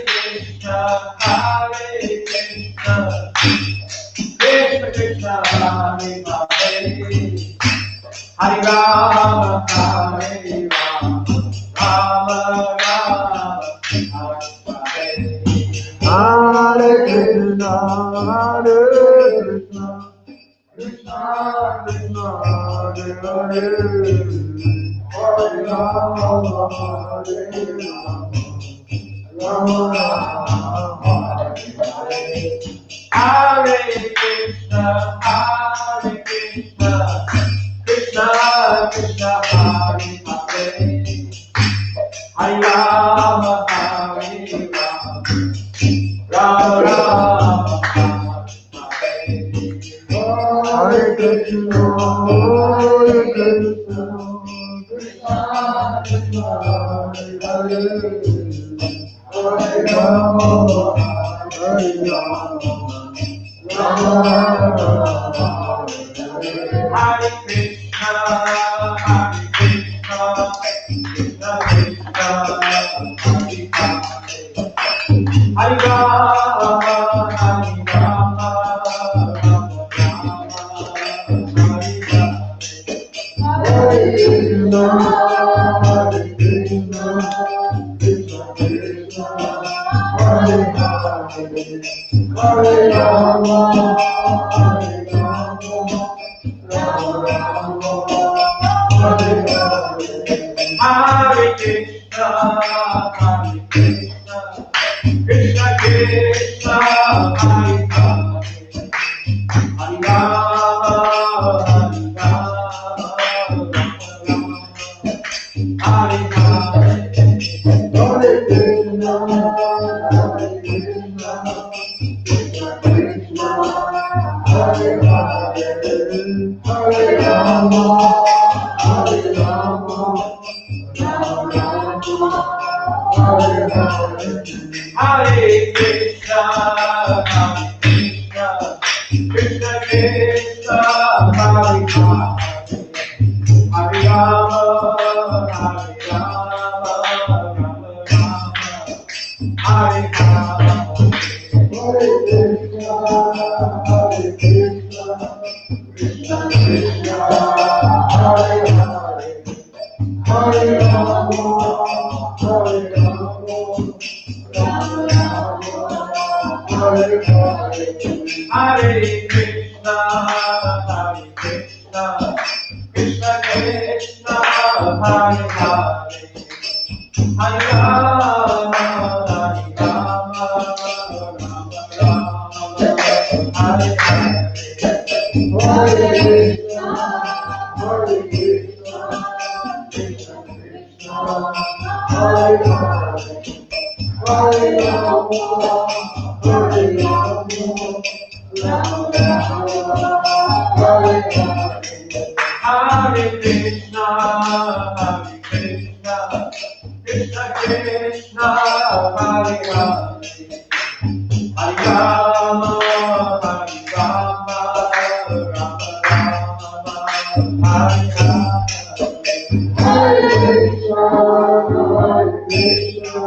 Krishna, Hare Krishna, Krishna Krishna, Hare Hare, Hare Rama, Hare Rama, Rama Rama, Hare Hare. Hare Krishna, Hare Krishna, Krishna Krishna, Hare Hare, Hare Rama, Hare Rama, Rama Rama, Hare Hare. Hare Krishna, Hare Krishna, Krishna Krishna, Hare Hare, Hare Rama, Hare Rama, Rama Rama, Hare Hare. Krishna, Hare Krishna, Krishna Krishna, Hare Hare, Hare Rama, Hare Rama, Rama Rama, Hare Krishna, Hare Krishna, Krishna Krishna, Hare Hare, Hare Rama, Hare Rama, Hare Krishna, Hare Krishna, Krishna Krishna, Hare Hare, Hare Rama, Hare Rama, Rama Rama, Hare Hare, Hare Krishna, Hare Krishna, Krishna Krishna, Hare Hare, Hare Rama, Hare Rama, Hare Hare, Hare Krishna, Hare Krishna, Krishna Krishna, Hare Hare, Hare Rama, Hare Rama, Rama Rama, Hare Hare, Hare Krishna, Hare Krishna, Krishna Krishna, Hare Hare, Hare Rama, Hare Rama, Rama Rama, Hare Hare, Hare Krishna, Hare Krishna, Krishna Krishna, Hare Hare, Hare Rama, Hare Rama, Rama Rama, Hare Hare, Hare Krishna, Hare Krishna, Krishna Krishna, Hare Hare, Hare Rama, Hare Rama, Rama Rama, Hare Hare, Hare Krishna, Hare Krishna, Krishna Krishna, Hare Hare, Hare Rama, Hare Rama, Rama Rama, Hare Hare, Hare Krishna, Hare Krishna, Krishna Krishna, Hare Hare, Hare Rama, Hare Rama, Rama Rama, Hare Hare, Hare Krishna, Hare Krishna, Krishna Krishna, Hare Hare, Hare Rama, Hare Rama, Rama Rama, Hare Hare, Hare Krishna, Hare Krishna,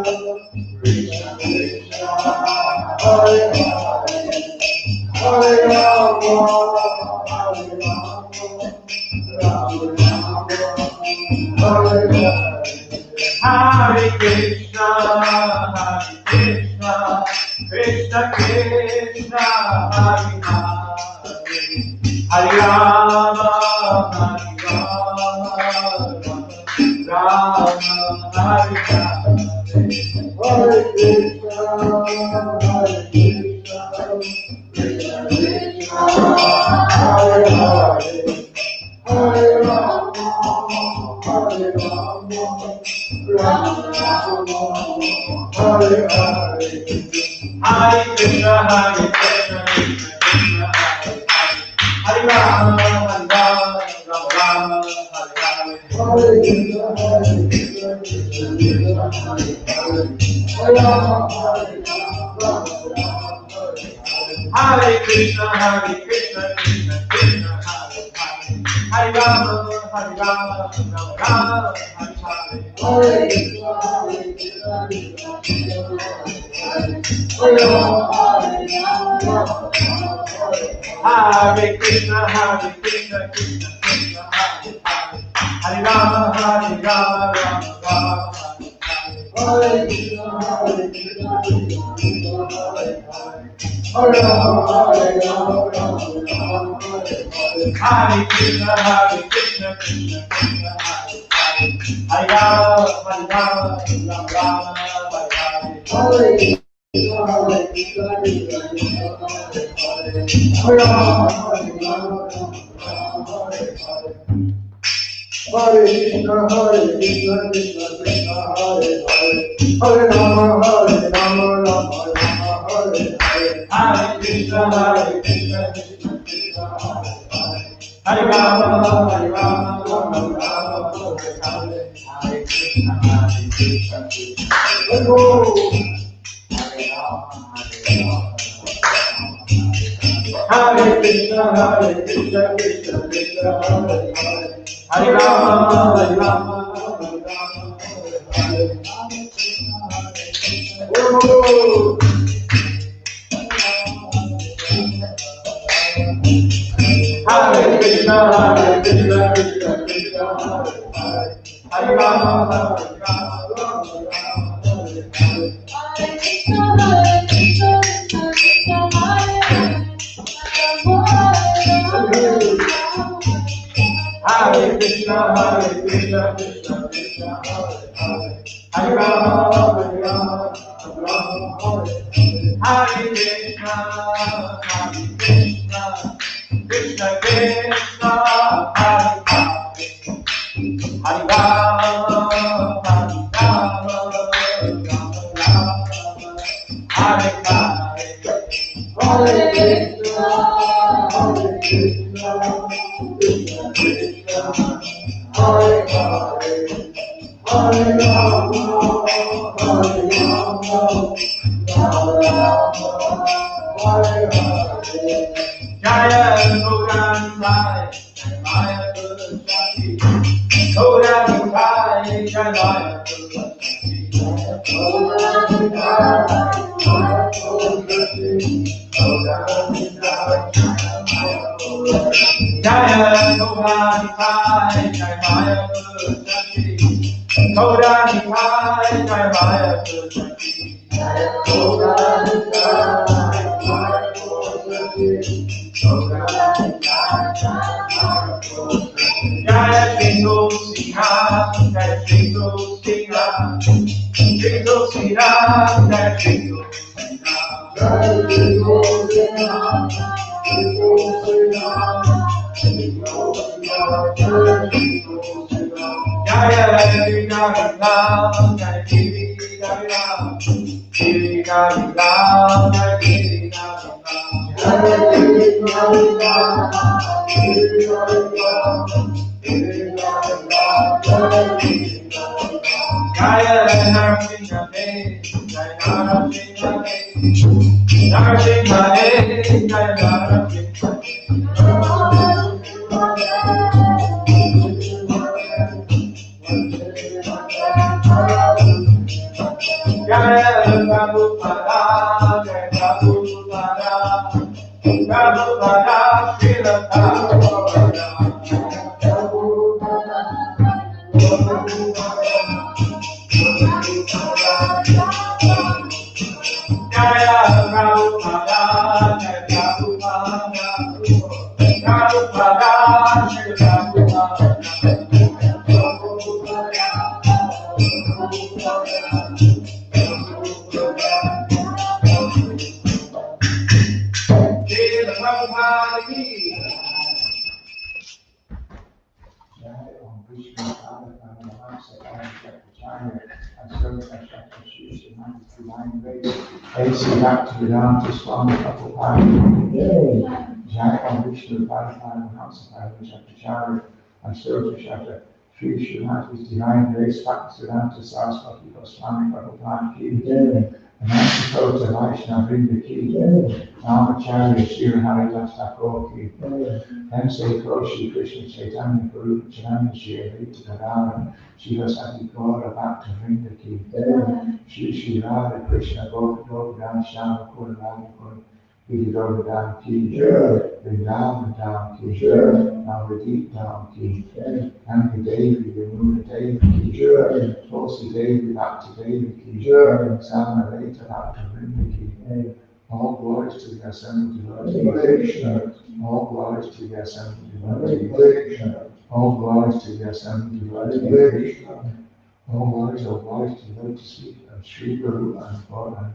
Krishna Krishna, Hare Hare, Hare Rama, Hare Rama, Rama Hare Hare, Hare Krishna, Hare Krishna, Krishna Krishna, Hare Hare, Hare Rama, Hare Rama, Rama Rama, Hare Hare, Hare Krishna, Hare Krishna, Krishna Krishna, Hare Rama, Hare Rama, Rama Rama, Hare Hare, Hare Krishna, Hare Krishna, Krishna Krishna, Hare Hare, Hare Rama, Hare Rama, Rama Rama, Hare Krishna, Hare Krishna, Krishna Krishna, Hare Hare, Hare Rama, Hare Rama, Rama Rama, Hare Hare, Hare Krishna, Hare Krishna, Krishna Krishna, Hare Hare Krishna, Krishna Krishna, Hare Rama, Rama Rama, Hare Krishna, Hare Rama, Hare Krishna, Krishna Krishna, Hare Rama, Hare Anantakota Vaishnava Vrinda ki, Namacharya Sri Haridas Thakur ki, MC Koshi Krishna Chaitanya Guru Chananda Shri Advaita Gadara Shiva Sati Gaura Bhakta Vrinda ki, Shri Radha Krishna Govardhan Shama Kura Radha Kura Giri Govardhan ki, Vrindavan Dham ki, Navadip Dham ki, Amka Devi Yamuna Devi ki, Tulsi Devi Bhakti Devi ki, Samarita Bhakta Vrinda ki. All glories to the assembled devotees. All glories to the assembled devotees. All glories to the assembled devotees. All glories to the lotus feet of Sri Guru and Lord and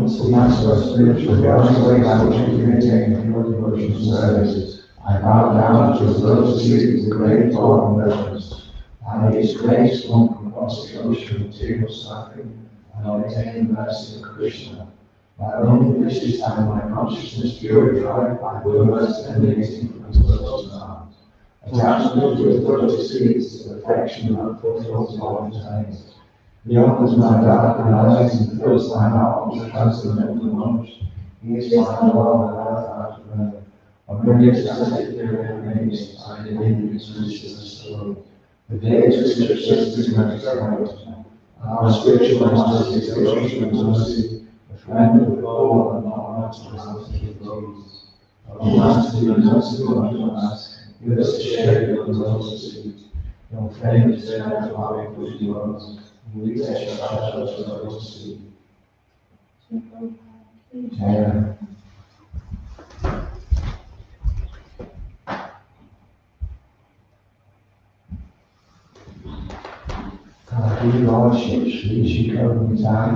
So Master of spiritual, the only way by which we can attain pure devotional service, I bow down to the lotus feet with great awe and reverence. By His grace, one can cross the ocean of material suffering and obtain the mercy of Krishna. My only wish is to have my consciousness purified by words emanating from His lotus arms. Attachment to His lotus feet is the perfection that fulfills all His aims. He opens my dark eyes and fills my heart with transcendental knowledge. He is my Lord and out of earth. On brilliant spectacular remains, I live His richness alone. The days of scriptures is my strength. Our spiritual master is devotion and mercy, the friend of the poor and not to the devotees. O Master, be merciful unto us, give us a share of the lotus feet. Your fame is there to our good works. We take ourselves to the lotus feet. Dear Lordship, Shri Shikha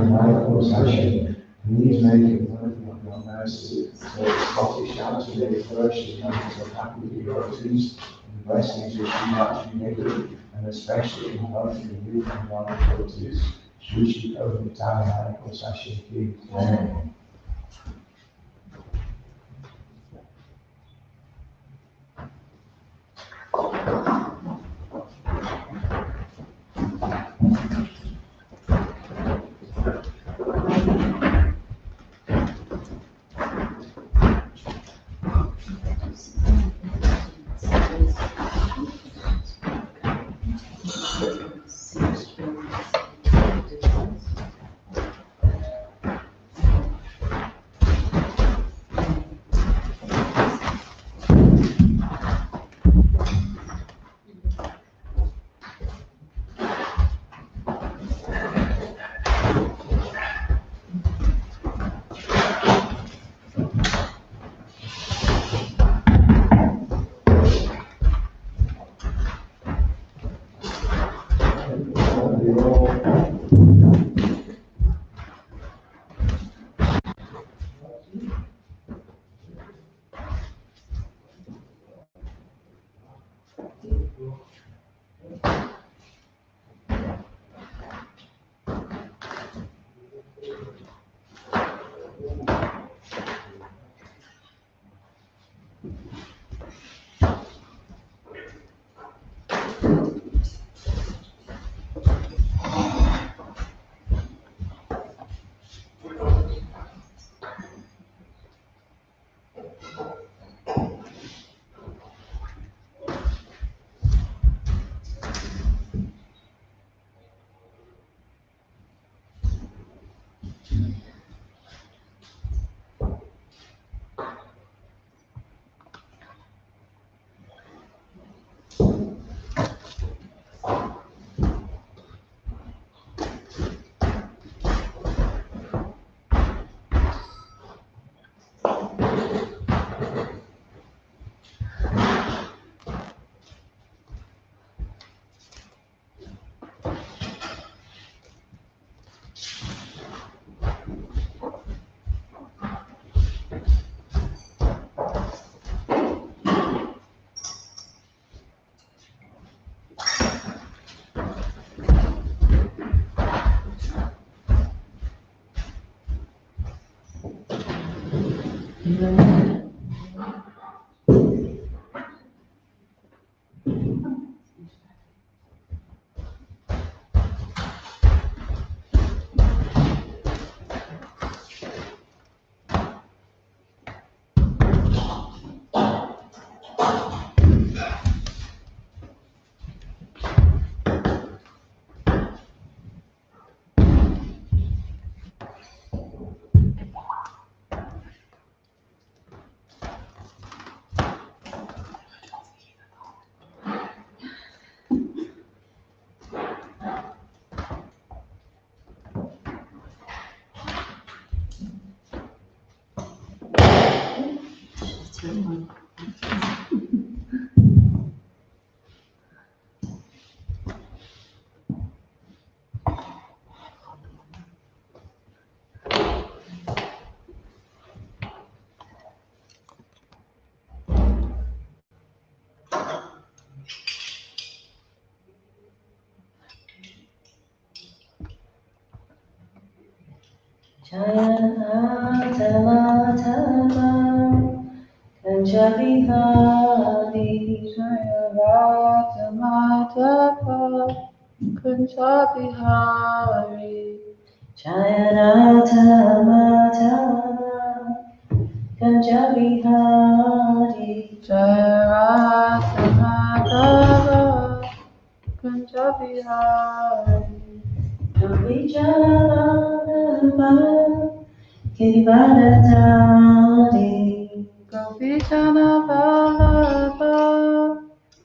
Michael Sashi, please make it worthy of your mercy, so that Scottish shall today flourish in numbers of happy devotees, and the blessings of Sri Devi, and especially in both the youth and young devotees. Shri Shikha Michael Sashi, please. Amen. Jayanathamathava Kanjabihari Jayanathamathava Kanjabihari Jayanathamathava Kanjabihari Jayanathamathava Kanjabihari Gopijanabhava Girivaradari Gopijanabhava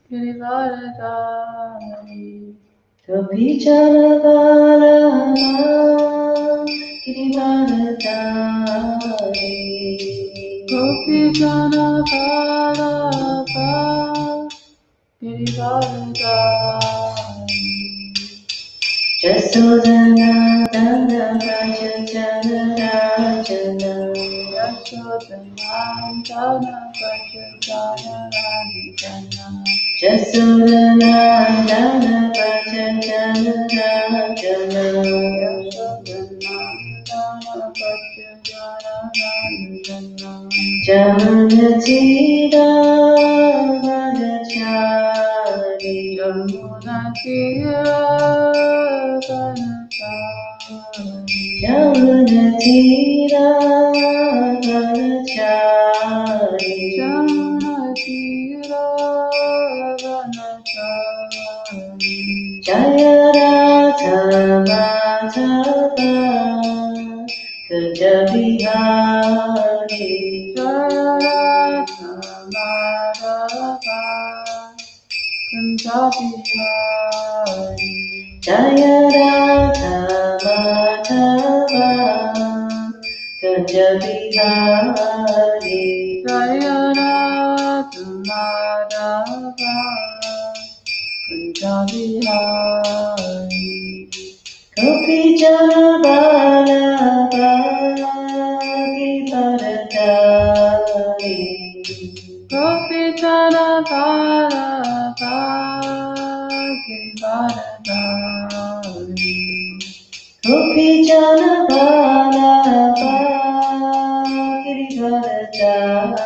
Girivaradari Gopijanabhava Girivaradari Gopijanabhava Girivaradari Jasodhana Dana Raja Jana Rajana Yasodhanandana Vajradhana Ranjana Jasodhana Dana Raja Jana Rajana Yasodhanandana Vajradhana Ranjana Jamana Tira Vadachari Yamuna Tira Vanachari Jamana Tira Vadachari Yamuna Tira Vanachari Jaya Radha Madhava Kaja Bihari Jayanathamathava Kanjabihari Jaya Radha Madhava Kaja Bihari Jayanathamathava Kanjabihari Gopi Jana Balava Givaradari Gopijanabhava Girivaradari Gopi Jana Balava Givaradari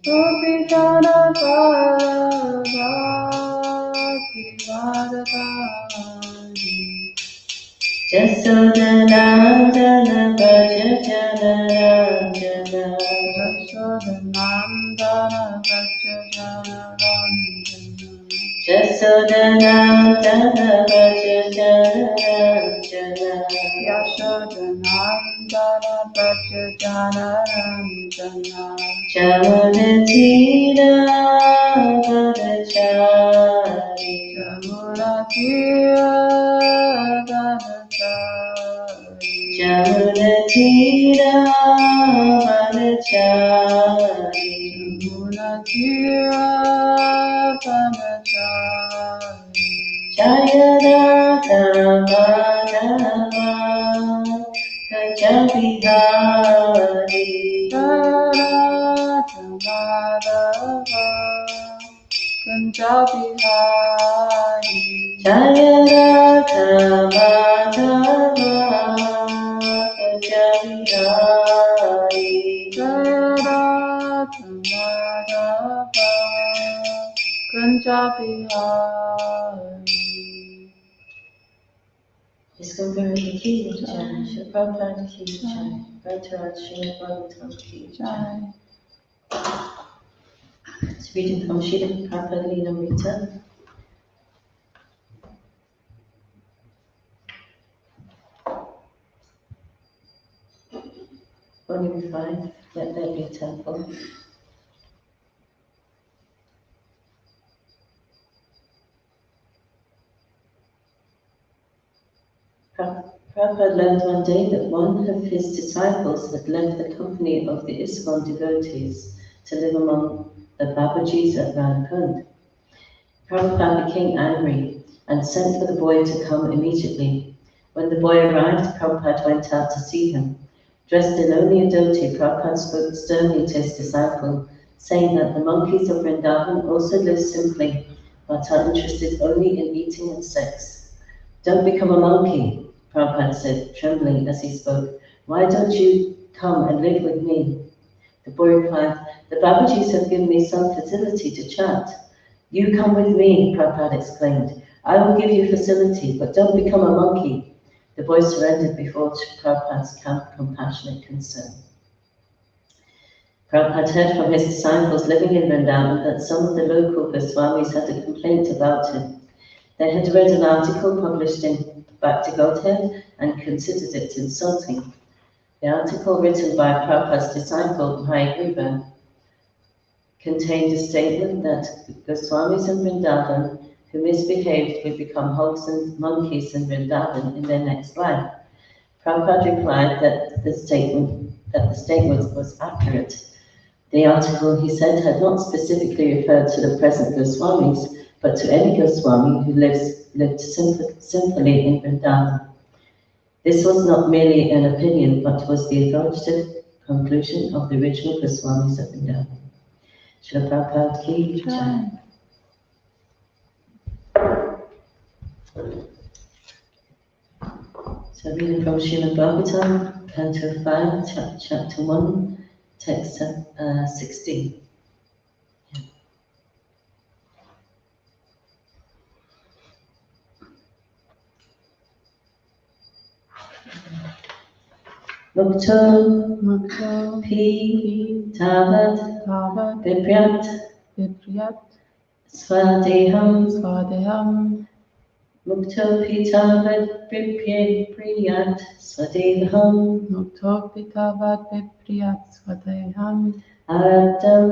Gopijanabhava Girivaradari Jasodhanandana Bhaja Jana Ranjana Yasodhanandana Vajradhana Ranjana Jasodhanandana Bhaja Jana Ranjana Yasodhanandana Vajradhana Ranjana Jamuna Tira Vadachari Jamuna Tira Vanachari Jamuna Tira Vadachari Jamuna Tira Vanachari Jaya Radha Madhava Kaja Bihari Jayanathamathava Kanjabihari Jaya Radha Madhava Kaja Bihari. Jayaratam Madhava Kunja Bihari. Islam Bharati Ki Jai, Srila Prabhupada Ki Jai, Bhartaraj Srimad Bhagavatam Ki Jai. Jai. It's reading from Srila Prabhupada Leela Volume 5, Let There Be a Temple. Prabhupada learned one day that one of his disciples had left the company of the ISKCON devotees to live among the Babajis at Ranakund. Prabhupada became angry and sent for the boy to come immediately. When the boy arrived, Prabhupada went out to see him. Dressed in only a dhoti, Prabhupada spoke sternly to his disciple, saying that the monkeys of Vrindavan also live simply, but are interested only in eating and sex. Don't become a monkey, Prabhupada said, trembling as he spoke. Why don't you come and live with me? The boy replied, the Babajis have given me some facility to chat. You come with me, Prabhupada exclaimed. I will give you facility, but don't become a monkey. The boy surrendered before Prabhupada's compassionate concern. Prabhupada heard from his disciples living in Vrindavan that some of the local Goswamis had a complaint about him. They had read an article published in Back to Godhead and considered it insulting. The article, written by Prabhupada's disciple, Bhagavatam, contained a statement that Goswamis in Vrindavan who misbehaved would become wholesome monkeys in Vrindavan in their next life. Prabhupada replied that the statement was accurate. The article, he said, had not specifically referred to the present Goswamis, but to any Goswami who lived simply in Vrindavan. This was not merely an opinion, but was the authoritative conclusion of the original Goswamis of Vrindavan. Srila Prabhupada Ki Jai. So reading from Srimad Bhagavatam, Canto 5, Chapter 1, Text 16. Mukto Pi Tavat Vipryat Swadeham Mukto Pi Tavat Vipryat Swadeham Mukto Pitavat Vipriyat Swadeham Arabdam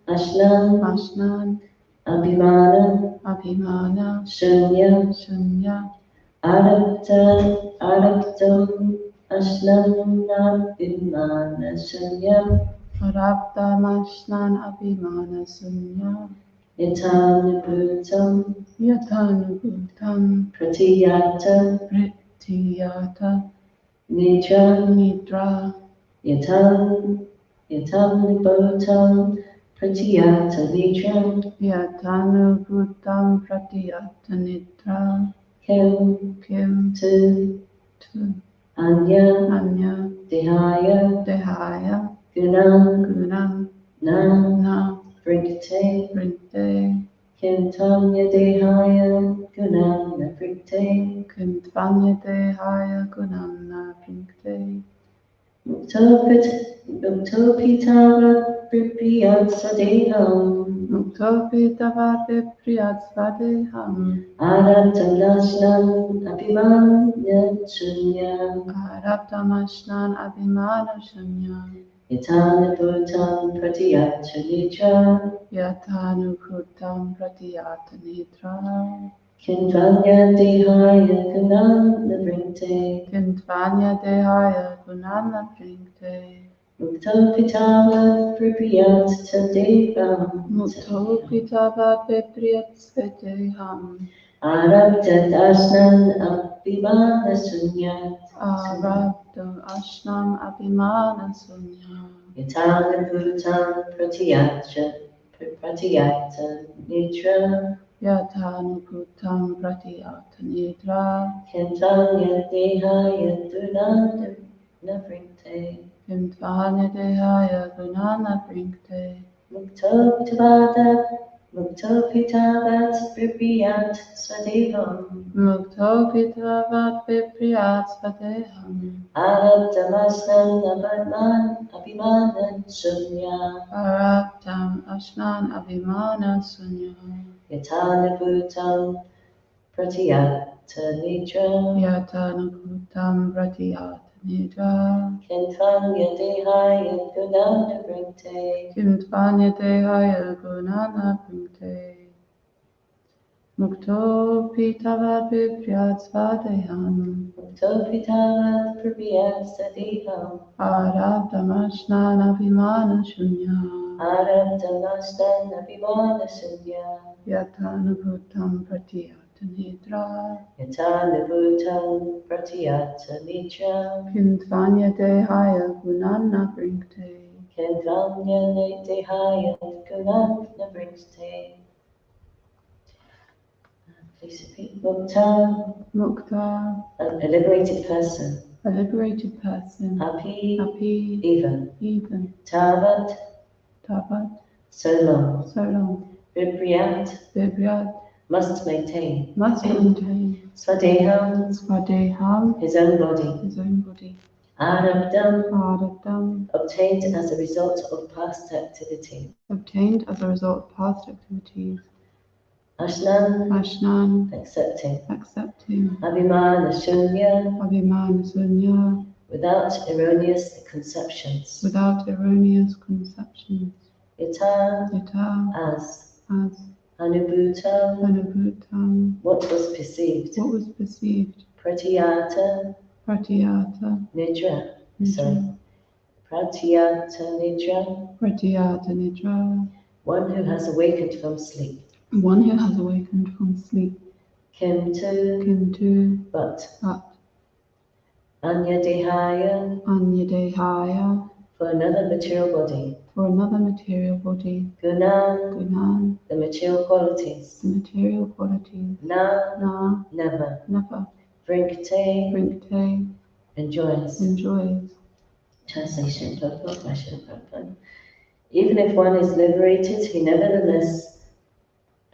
Ashnan Abhimana Shunya Arabdam Ashnanabhimana Shunya Arabdamashnan Abhimana Sunya Yatanubutam Pratiyata Nidra Yatanubutam Pratiyata Nidra Yatanubutam Pratiyata Nidra Kim Tu Anya Dehaya Gunam Na Brikte Kintanya Dehaya Gunam Na Brikte Kintvanya Dehaya Gunam Na Brikte Muktopitava Pripyat Swadeham Muktopitavat Vipriyat Swadeham Arabdamashnan Abhimana Shunya Arabdamashnan Abhimana Shunya Yatanubutam Pratiyata Nidra Yatanubutam Pratiyata Nidra Kintvanya Dehaya Gunam Na Brikte Kintvanya Dehaya Gunam Na Brikte Muktopitava Pripyat Swadeham Muktopitavat Vipriyat Swadeham Arabdamashnan Abhimana Shunya Arabdam Ashnam Abhimana Sunya Yatanubutam Pratiyata Nidra Yatanubutam Pratiyata Nidra Kintanya Dehaya Gunam Navrinkte. Kim Tvanya Dehaya Gunana Vrinkte. Mukto Pitavada, Mukto Pitavat Pripyat Swadeham. Mukto Pitvavat Vipriyat Svadeham. Arabdamasnan Abadman Abhimanan Shunya. Arabtam Ashnan Abhimana Sunya. Yatanabhutam Pratyata Nidra. Yatanaputam Pratiyat Nidra. Kentvanya Dehaya Gunana Vrinkte. Kim Tvanya Dehaya Gunana Vrinkte. Mukto Pitava Vipriyat Svadeham. Mukto Pitavat Pripyat Swadeham. Arabdamashnan Abhimana Shunya. Arabdamasnan Abhimana Shunya. Yatanaputam Pratiyat Nidra. Yatanabhutam Pratyata Nidra. Kim Tvanya Dehaya Gunana Vrinkte. Kendvanya Dehaya Gunana Vrinkte. Please repeat. Mukta, Mukta, a liberated person. a liberated person. Happy, Happy, even. even. Tavat, Tavat, so long. so long. Vipriyat, Vibriyat, must maintain. must maintain. Swadeham, Swadeham, his own body. his own body. Arabdam, Ardam, obtained as a result of past activity. obtained as a result of past activities. Ashnan, Ashnan, accepting. accepting. Abhimana Shunya, Abhimana Sunya, without erroneous conceptions. without erroneous conceptions. Yata, Yata, as. as. Anubhuta, Anubhutam, what was perceived. what was perceived. Pratyata, Pratyata, nidra. Nidra. Sorry. Pratyata nidra, Pratyata Nidra, one who has awakened from sleep. one who has awakened from sleep. Kintu, Kintu, but. but. Anyadehaya, Anyadehaya, for another material body. for another material body. Gunan, Gunan, the material qualities. the material qualities. Na, Na, never. never. Vrinkte, Vrinkte, enjoys. enjoys. Translation, Prabhupada. Even if one is liberated, he nevertheless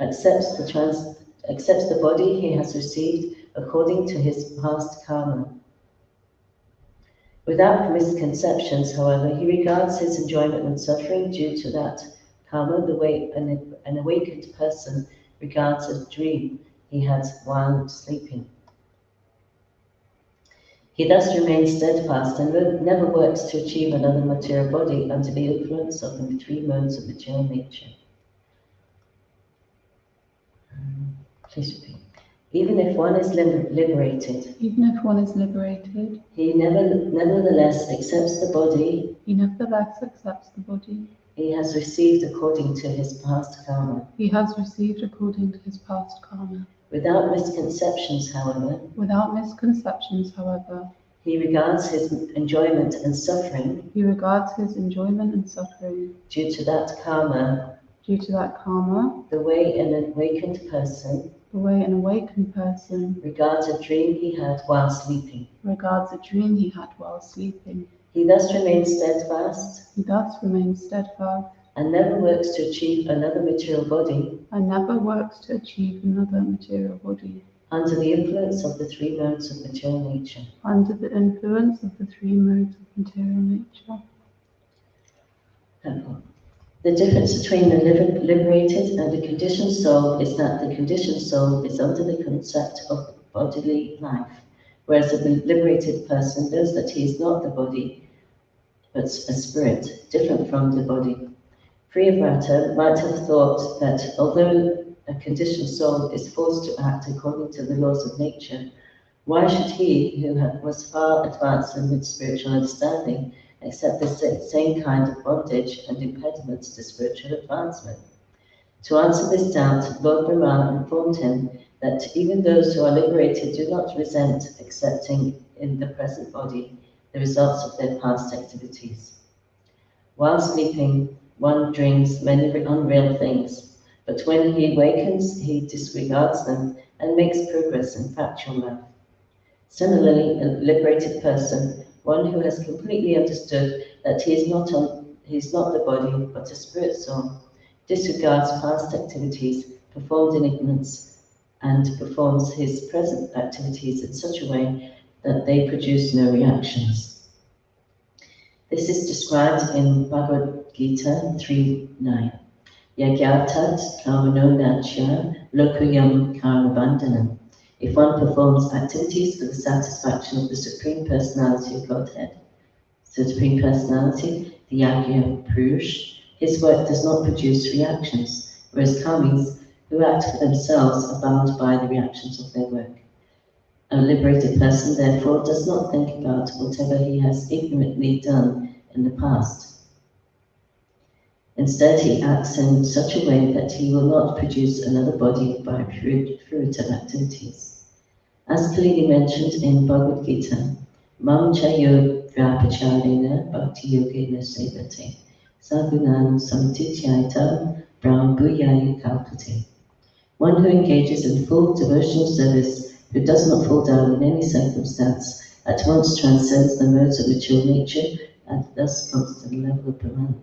accepts the body he has received according to his past karma. Without misconceptions, however, he regards his enjoyment and suffering due to that karma the way an awakened person regards a dream he had while sleeping. He thus remains steadfast and never works to achieve another material body under the influence of the three modes of material nature. Please repeat. Even if one is liberated, Even if one is liberated, he nevertheless accepts the body he nevertheless accepts the body he has received according to his past karma. he has received according to his past karma. Without misconceptions, however, Without misconceptions, however, he regards his enjoyment and suffering he regards his enjoyment and suffering due to that karma due to that karma the way an awakened person the way an awakened person regards a dream he had while sleeping. regards a dream he had while sleeping. He thus remains steadfast He thus remains steadfast and never works to achieve another material body and never works to achieve another material body under the influence of the three modes of material nature. under the influence of the three modes of material nature. The difference between the liberated and the conditioned soul is that the conditioned soul is under the concept of bodily life, whereas the liberated person knows that he is not the body, but a spirit, different from the body. Priyavrata might have thought that although a conditioned soul is forced to act according to the laws of nature, why should he, who was far advanced in his spiritual understanding, accept the same kind of bondage and impediments to spiritual advancement? To answer this doubt, Lord Brahma informed him that even those who are liberated do not resent accepting in the present body the results of their past activities. While sleeping, one dreams many unreal things, but when he awakens, he disregards them and makes progress in factual life. Similarly, a liberated person one who has completely understood that he is not the body, but a spirit soul, disregards past activities performed in ignorance, and performs his present activities in such a way that they produce no reactions. This is described in Bhagavad Gita 3:9. Yagyatat karmano nachya lokayam karmabandhanam. If one performs activities for the satisfaction of the Supreme Personality of Godhead, the Supreme Personality, the Yagya Purush, his work does not produce reactions, whereas karmis who act for themselves are bound by the reactions of their work. A liberated person, therefore, does not think about whatever he has ignorantly done in the past. Instead, he acts in such a way that he will not produce another body by fruit of activities. As clearly mentioned in Bhagavad Gita, Mam chayo grapacharena bhakti yogena sevate sagunan samtityaita brahmbhuyai kalpate. One who engages in full devotional service, who does not fall down in any circumstance, at once transcends the modes of mature nature and thus comes to the level of Brahman.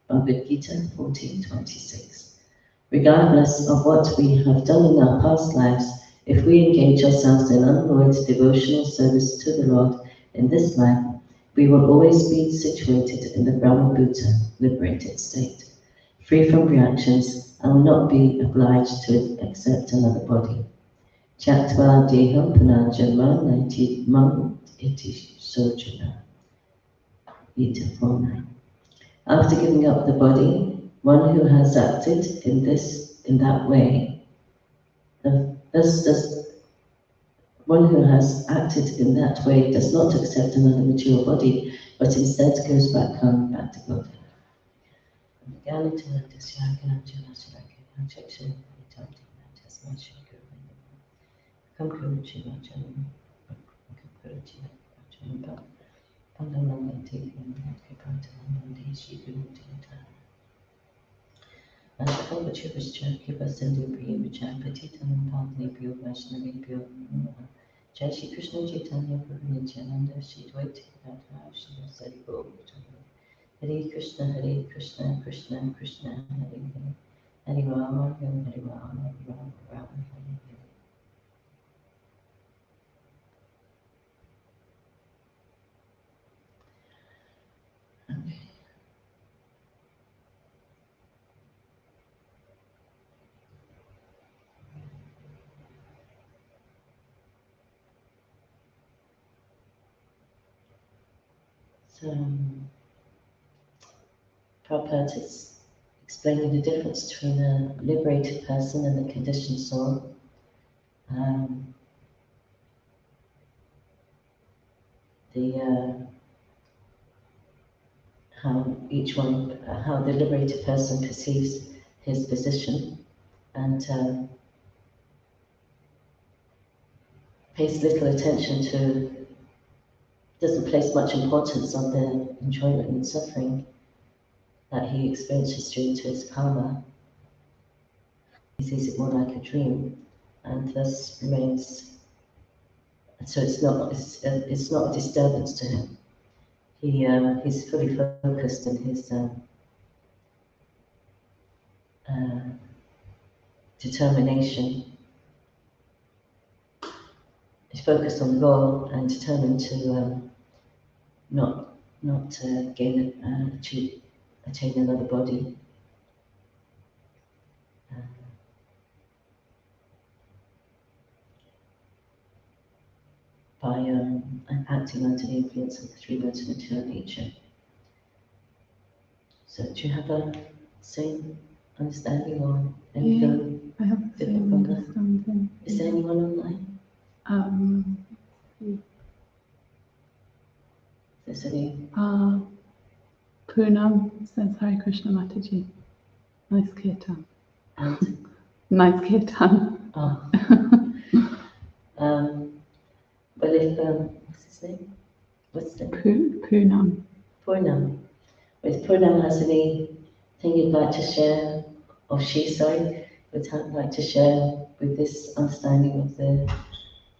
Bhagavad Gita 14:26. Regardless of what we have done in our past lives, if we engage ourselves in unalloyed devotional service to the Lord in this life, we will always be situated in the Brahma-Bhuta, liberated state, free from reactions, and will not be obliged to accept another body. Chaktva deham punarjanma naiti mam iti sojana. Gita 4:9. After giving up the body, one who has acted in that way, one who has acted in that way does not accept another material body, but instead goes back home, back to God. Jai Shri Krishna Chaitanya Prabhu Nityananda Shri Dvaita Gadadhara Shri Vasari Gaura Hare Krishna Krishna Krishna Hare Hare Hare Rama Hare Rama Rama Rama Hare Hare. Okay. So, Prabhupada is explaining the difference between a liberated person and a conditioned soul. How the liberated person perceives his position and pays little attention to, doesn't place much importance on the enjoyment and suffering that he experiences due to his karma. He sees it more like a dream, and thus remains. So it's not a disturbance to him. He's fully focused in his determination. He's focused on the goal and determined to not attain another body. By acting under the influence of the three modes of material nature. So, do you have a same understanding or anything? Yeah, I have the same understanding. Is there anyone online? Is there any? Poonam says Hare Krishna Mataji. Nice kirtan. And? Nice kirtan. Oh. Well, if what's his name? What's the name? Poonam. Poonam. If Poonam has anything you'd like to share, or she, would like to share with this understanding of the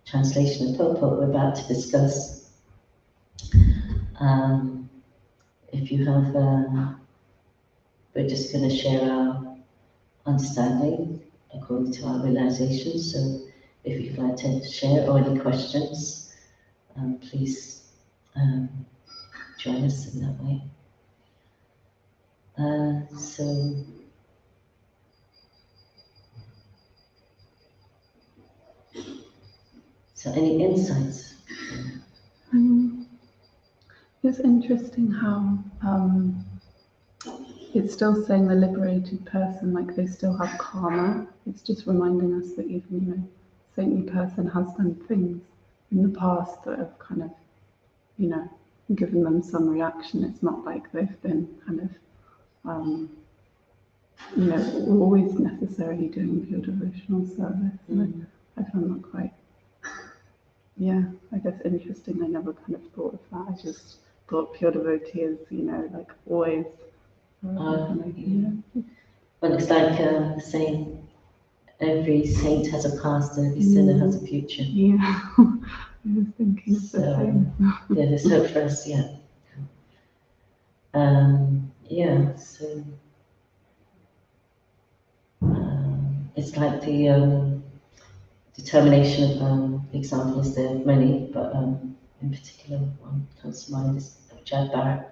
translation of purport we're about to discuss, If you have, we're just going to share our understanding according to our realization. So if you'd like to share or any questions, please join us in that way. So any insights? It's interesting how it's still saying the liberated person, like they still have karma. It's just reminding us that even, saintly person has done things in the past that have kind of, given them some reaction. It's not like they've been kind of, always necessarily doing pure devotional service. And I found that quite, I guess interesting. I never kind of thought of that. I just thought pure devotee is, like always. Well, it's like saying every saint has a past and every sinner has a future. Yeah, I was thinking of the same. Yeah, there's hope for us, so it's like the determination of examples. There are many, but in particular one comes to mind is Chad Barrett.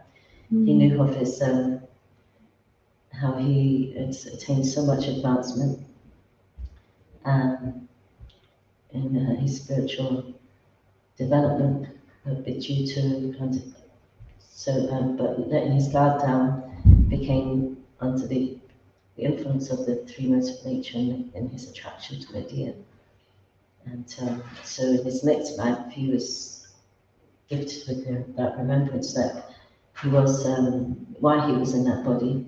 He knew of his how he had attained so much advancement in his spiritual development, but due to but letting his guard down, became under the influence of the three modes of nature and his attraction to Medea. And so in his next life, he was gifted with that remembrance that he was, why he was in that body.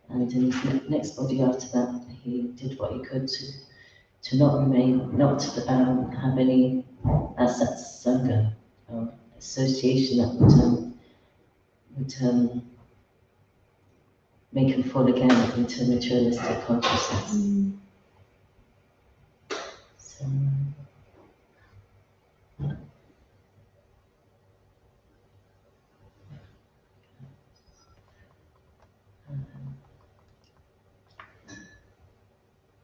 And in his next body after that, he did what he could to not remain, not have any assets, sangha, or association that would make him fall again into materialistic consciousness. So,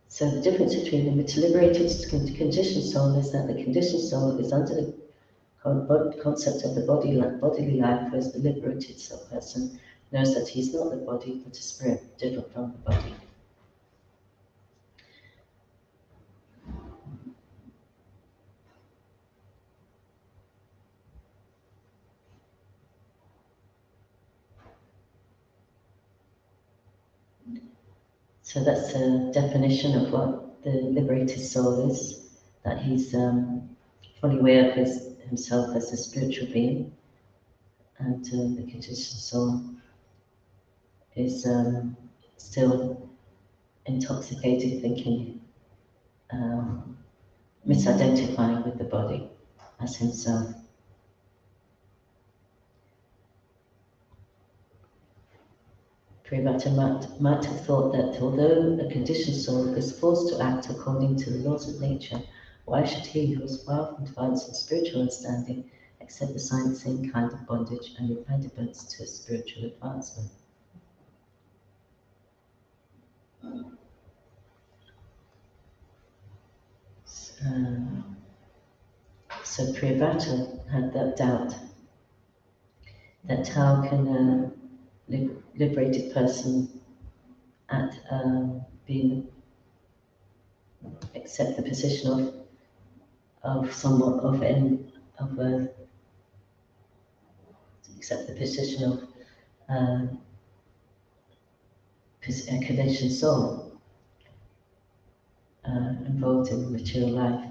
so the difference between the liberated conditioned soul is that the conditioned soul is under the concept of the bodily life, whereas the liberated soul person knows that he's not the body, but a spirit different from the body. So that's a definition of what the liberated soul is, that he's fully aware of himself as a spiritual being, and the conditioned soul is still intoxicated, thinking, misidentifying with the body as himself. Prabhupada might have thought that although a conditioned soul is forced to act according to the laws of nature, why should he, who is far from advanced in spiritual understanding, accept the same kind of bondage and impediments to spiritual advancement? So Prabhupada had that doubt, that how can a liberated person accept the position of someone accept the position of a conditioned soul involved in material life.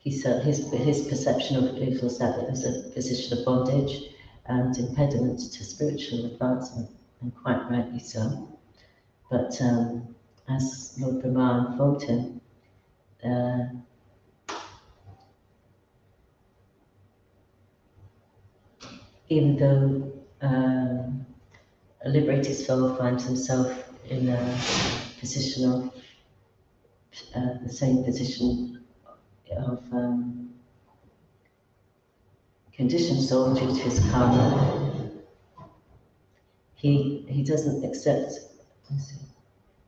His perception of it was that it was a position of bondage and impediment to spiritual advancement, and quite rightly so. But as Lord Brahma informed him, even though a liberated soul finds himself in a position of the same position of conditioned soul due to his karma. He doesn't accept.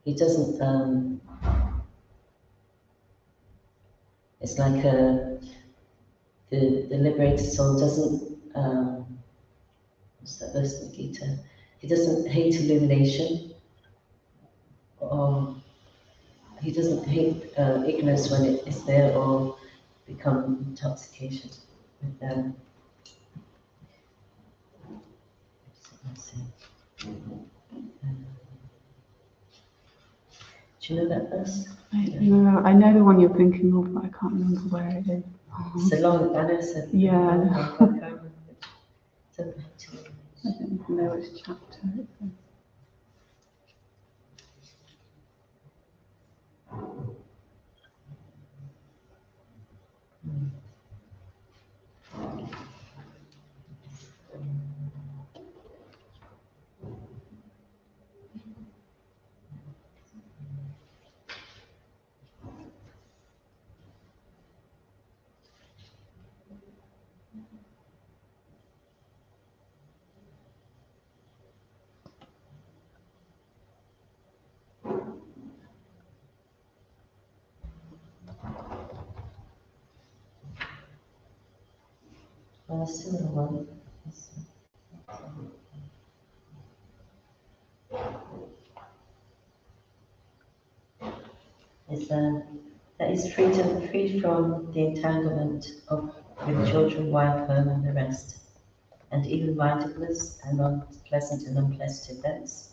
He doesn't. It's like the liberated soul doesn't. What's that verse in the Gita? He doesn't hate illumination, or he doesn't hate ignorance when it is there, or become intoxicated with them. Do you know that verse? I know the one you're thinking of, but I can't remember where it is. It's a long, I know it's a Yeah. I can't remember. Don't hate illumination. I don't even know which chapter it's in. A similar one is that is free from the entanglement of with children, wife, home, and the rest, and even-mindedness and unpleasant and unpleasant events.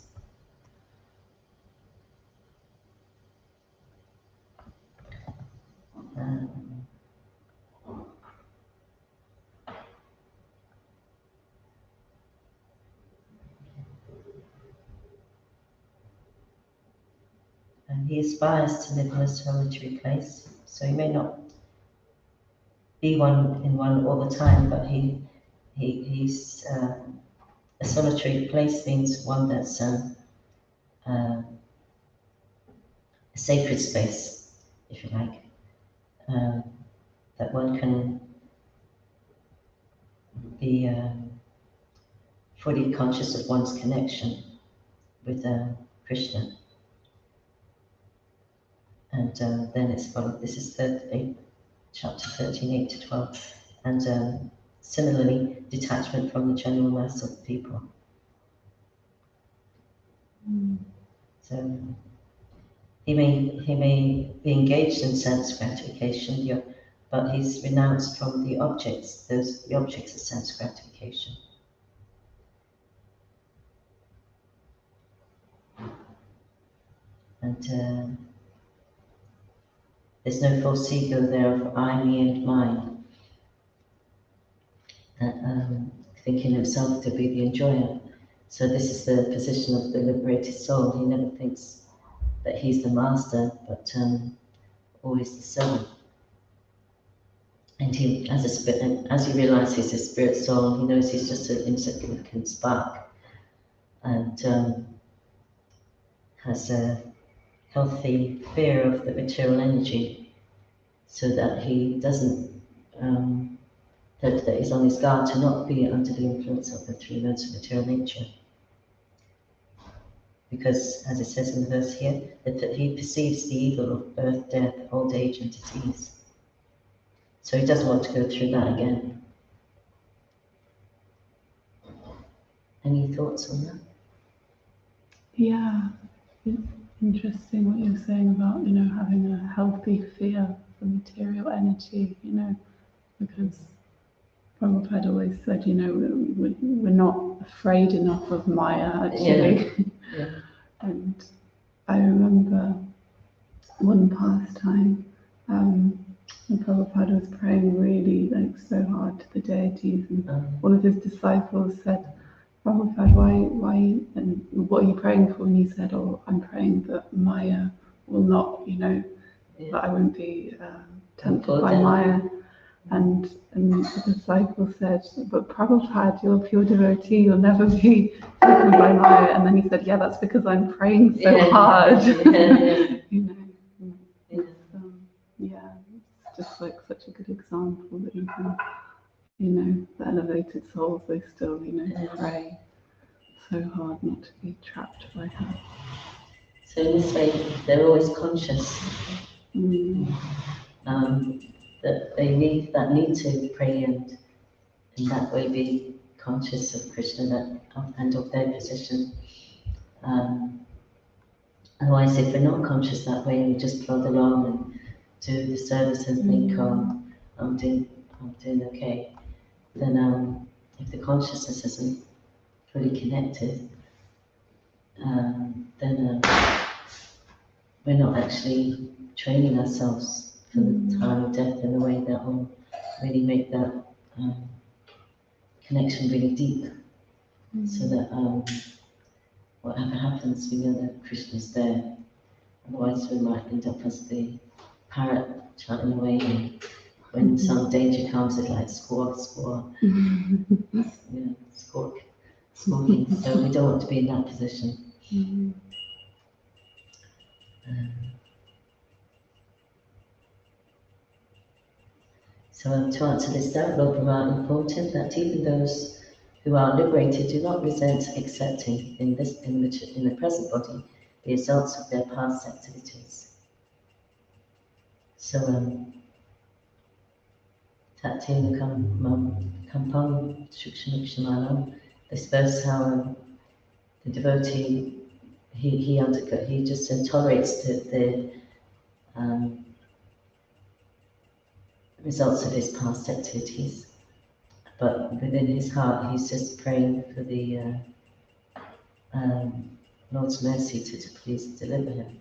And he aspires to live in a solitary place, so he may not be one all the time, but he's a solitary place means one that's a sacred space, if you like, that one can be fully conscious of one's connection with Krishna. And then it's followed. This is chapter 13, 8 to 12. And similarly, detachment from the general mass of people. So he may be engaged in sense gratification, but he's renounced from the objects. The objects of sense gratification. And there's no false ego there of I, me, and mine. Thinking himself to be the enjoyer. So this is the position of the liberated soul. He never thinks that he's the master, but always the servant. And he, as he realizes he's a spirit soul, he knows he's just an insignificant spark, and has a healthy fear of the material energy, so that he doesn't that he's on his guard to not be under the influence of the three modes of material nature. Because, as it says in the verse here, that he perceives the evil of birth, death, old age, and disease. So he doesn't want to go through that again. Any thoughts on that? Yeah, it's interesting what you're saying about, having a healthy fear for material energy, because Prabhupada always said, we're not afraid enough of Maya, actually. Yeah. And I remember one pastime, when Prabhupada was praying really so hard to the deities, and one of his disciples said, Prabhupada, why, and what are you praying for? And he said, I'm praying that Maya will not, that I won't be tempted by Maya. And the disciple said, but Prabhupada, you're a pure devotee, you'll never be taken by Maya. And then he said, yeah, that's because I'm praying so hard. Yeah. that's like such a good example that even, the elevated souls, they still, pray so hard not to be trapped by her. So in this way, they're always conscious that they need to pray and in that way be conscious of Krishna and of their position. Otherwise, if we're not conscious that way, we just plod along and do the service and think, oh, I'm doing okay. Then, if the consciousness isn't fully connected, then we're not actually training ourselves for the time of death in a way that will really make that connection really deep, so that whatever happens, we know that Krishna is there. Otherwise, we might end up as the parrot chatting away, and when some danger comes, it's like squawk, squawking. So we don't want to be in that position. So to answer this doubt, Lord Brahma important that even those who are liberated do not resent accepting in the present body the results of their past activities. So Tatin Kampang Shukshanukshamano, this verse how the devotee he just tolerates the results of his past activities, but within his heart he's just praying for the Lord's mercy to please deliver him.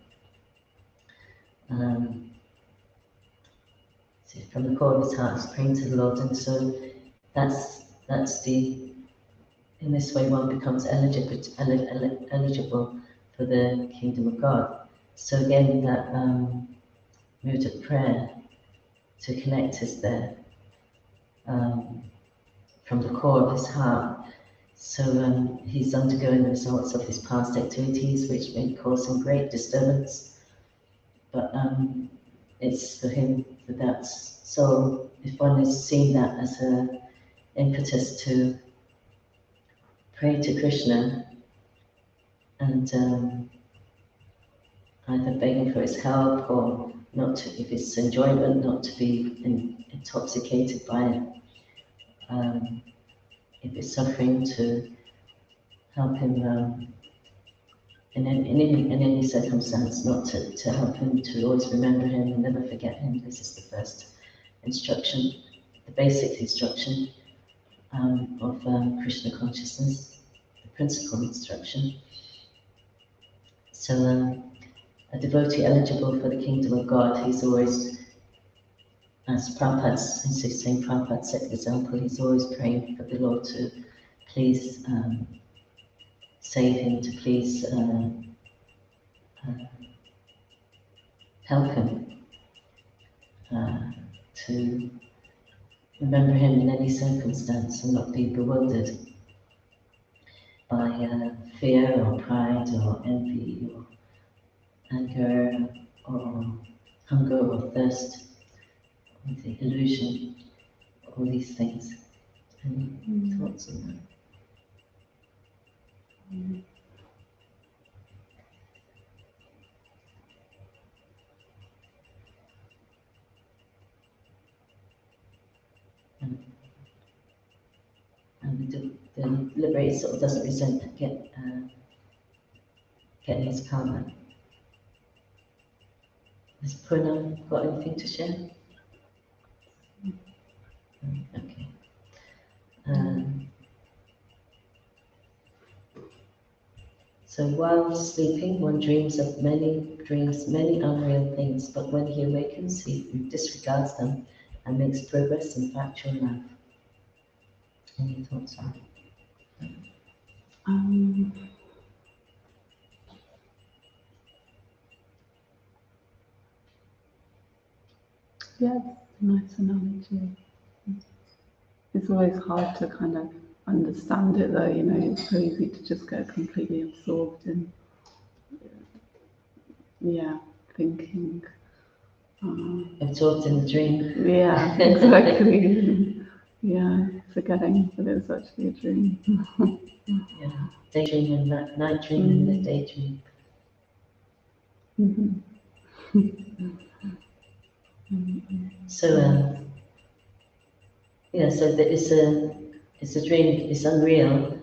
So from the core of his heart he's praying to the Lord, and so that's the, in this way one becomes eligible for the kingdom of God. So again, that mood of prayer to connect us there from the core of his heart. So he's undergoing the results of his past activities, which may cause him great disturbance, but it's for him for that. So if one is seeing that as an impetus to pray to Krishna and either begging for his help or not to, if it's enjoyment, not to be intoxicated by it. If it's suffering, to help him in any circumstance, not to help him to always remember him and never forget him. This is the first instruction, the basic instruction of Krishna consciousness, the principal instruction. So a devotee eligible for the kingdom of God, he's always, as Prabhupada's, in St. Prabhupada set the example, he's always praying for the Lord to please save him, to please help him, to remember him in any circumstance and not be bewildered by fear or pride or envy or anger or hunger or thirst, or the illusion, all these things. Any thoughts on that? And the liberated sort of doesn't resent getting his karma. Has Puna got anything to share? Okay. So while sleeping, one dreams many unreal things, but when he awakens, he disregards them and makes progress in factual life. Any thoughts on that? Yeah, it's a nice analogy. It's always hard to kind of understand it though, it's so easy to just get completely absorbed in, thinking absorbed in the dream. Yeah, exactly. Yeah, forgetting that it's actually a dream. Yeah, daydream and night dream and the daydream. Mhm. So yeah, so it's a dream. It's unreal.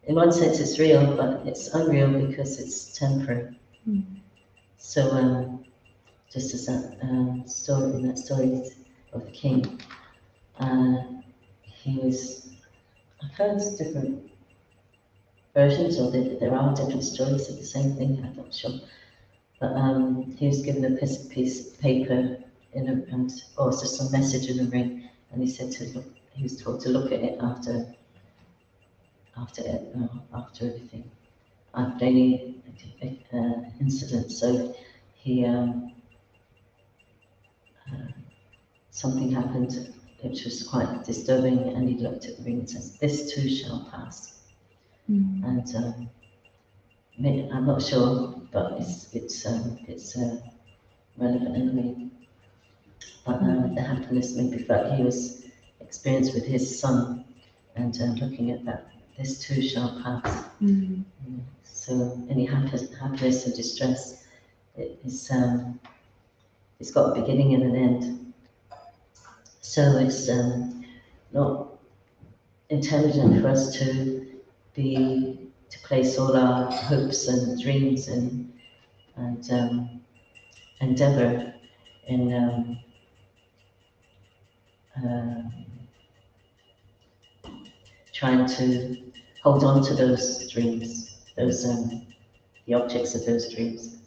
In one sense, it's real, but it's unreal because it's temporary. So just as that story in that story of the king, he was. I've heard different versions of it. There are different stories of the same thing. I'm not sure, but he was given a piece of paper or just some message in a ring, and he said to look. He was told to look at it after everything, after any incident. So he something happened which was quite disturbing, and he looked at the ring and says, "This too shall pass." And I'm not sure, but it's relevant anyway. But the happiness maybe felt he was experienced with his son, and looking at that, this too shall pass. So any happiness or distress, it's got a beginning and an end. So it's not intelligent for us to place all our hopes and dreams and endeavor in trying to hold on to those dreams, those the objects of those dreams.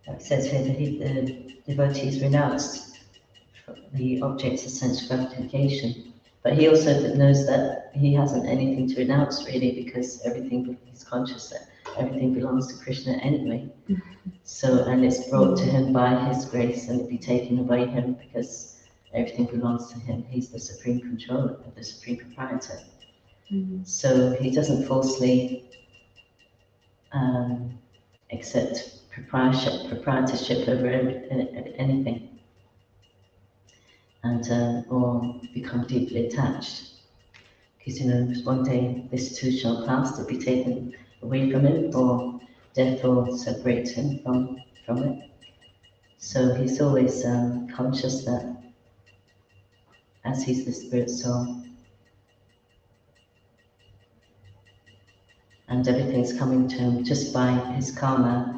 It says here that the devotees renounced the objects of sense gratification, but he also knows that he hasn't anything to renounce really, because everything, he's conscious that everything belongs to Krishna anyway. So, and it's brought to him by his grace, and it be taken away him because everything belongs to him. He's the supreme controller, the supreme proprietor. So he doesn't falsely accept proprietorship over anything, and or become deeply attached. Because one day this too shall pass, to be taken away from him, or death will separate him from it. So he's always conscious that as he's the spirit soul, and everything's coming to him just by his karma.